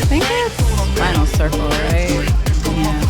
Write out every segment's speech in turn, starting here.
think it's final circle, right? Yeah.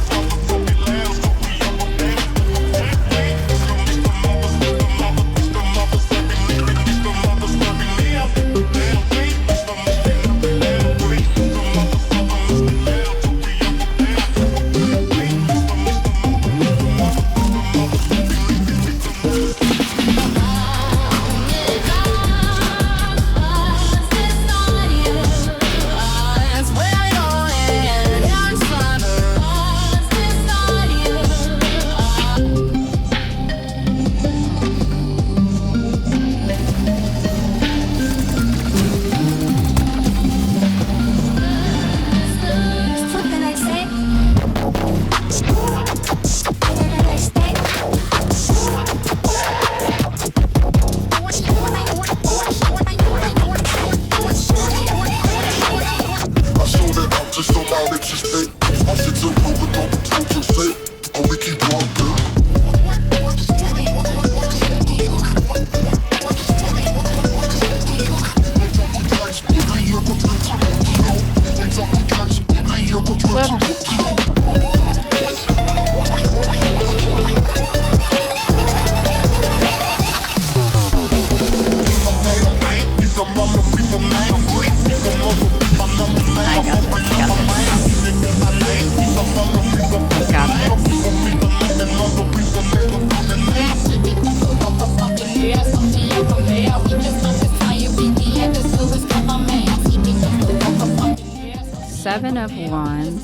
Seven of Wands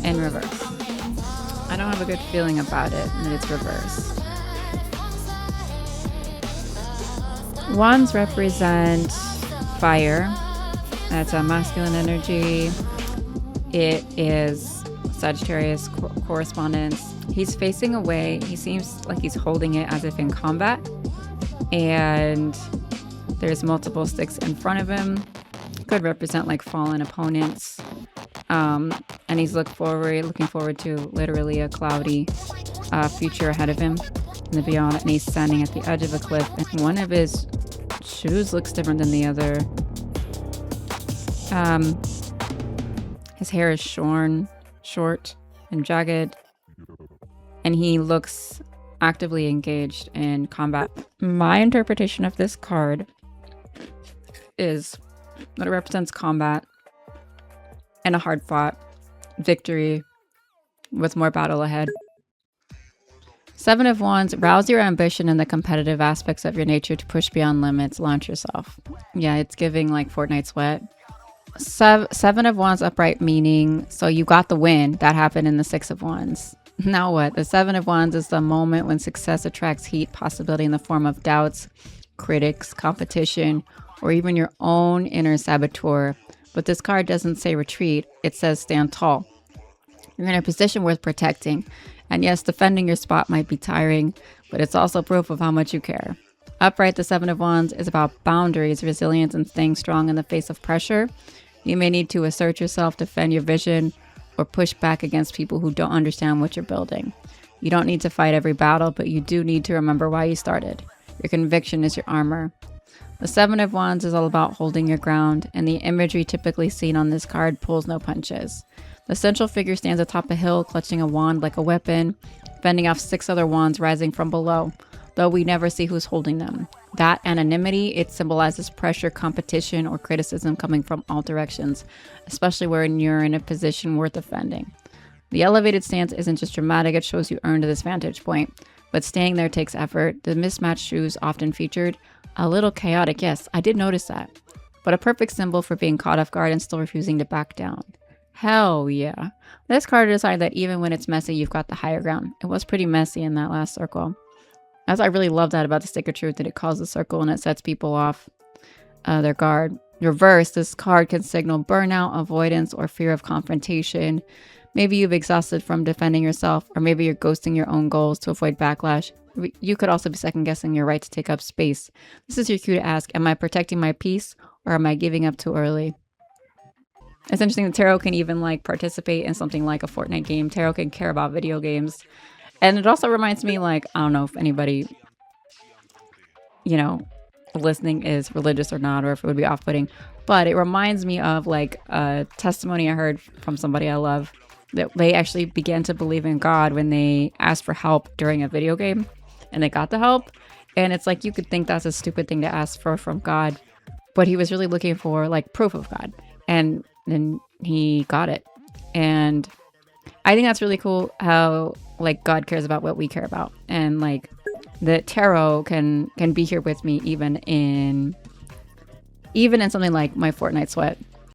in reverse. I don't have a good feeling about it that it's reverse. Wands represent fire. That's a masculine energy. It is Sagittarius correspondence. He's facing away. He seems like he's holding it as if in combat. And there's multiple sticks in front of him. Could represent like fallen opponents. And he's looking forward to literally a cloudy future ahead of him in the beyond. And he's standing at the edge of a cliff. And one of his shoes looks different than the other. His hair is short and jagged. And he looks actively engaged in combat. My interpretation of this card is that it represents combat and a hard-fought victory with more battle ahead. Seven of Wands, rouse your ambition and the competitive aspects of your nature to push beyond limits, launch yourself. Yeah, it's giving like Fortnite sweat. Seven of Wands upright meaning, so you got the win. That happened in the Six of Wands. Now what? The Seven of Wands is the moment when success attracts heat, possibility in the form of doubts, critics, competition, or even your own inner saboteur. But this card doesn't say retreat, it says stand tall. You're in a position worth protecting. And yes, defending your spot might be tiring, but it's also proof of how much you care. Upright, the Seven of Wands is about boundaries, resilience, and staying strong in the face of pressure. You may need to assert yourself, defend your vision, or push back against people who don't understand what you're building. You don't need to fight every battle, but you do need to remember why you started. Your conviction is your armor. The Seven of Wands is all about holding your ground, and the imagery typically seen on this card pulls no punches. The central figure stands atop a hill, clutching a wand like a weapon, fending off 6 other wands rising from below, though we never see who's holding them. That anonymity, it symbolizes pressure, competition, or criticism coming from all directions, especially when you're in a position worth defending. The elevated stance isn't just dramatic, it shows you earned this vantage point, but staying there takes effort. The mismatched shoes often featured. A little chaotic, yes, I did notice that. But a perfect symbol for being caught off guard and still refusing to back down. Hell yeah. This card decided that even when it's messy, you've got the higher ground. It was pretty messy in that last circle. As I really love that about the stick of truth, that it calls a circle and it sets people off their guard. Reverse, this card can signal burnout, avoidance, or fear of confrontation. Maybe you've exhausted from defending yourself, or maybe you're ghosting your own goals to avoid backlash. You could also be second-guessing your right to take up space. This is your cue to ask, am I protecting my peace, or am I giving up too early? It's interesting that tarot can even like participate in something like a Fortnite game. Tarot can care about video games. And it also reminds me, like, I don't know if anybody, you know, listening is religious or not, or if it would be off-putting. But it reminds me of like a testimony I heard from somebody I love, that they actually began to believe in God when they asked for help during a video game and they got the help. And it's like, you could think that's a stupid thing to ask for from God, but he was really looking for like proof of God, and then he got it. And I think that's really cool how like God cares about what we care about, and like the tarot can be here with me even in something like my Fortnite sweat.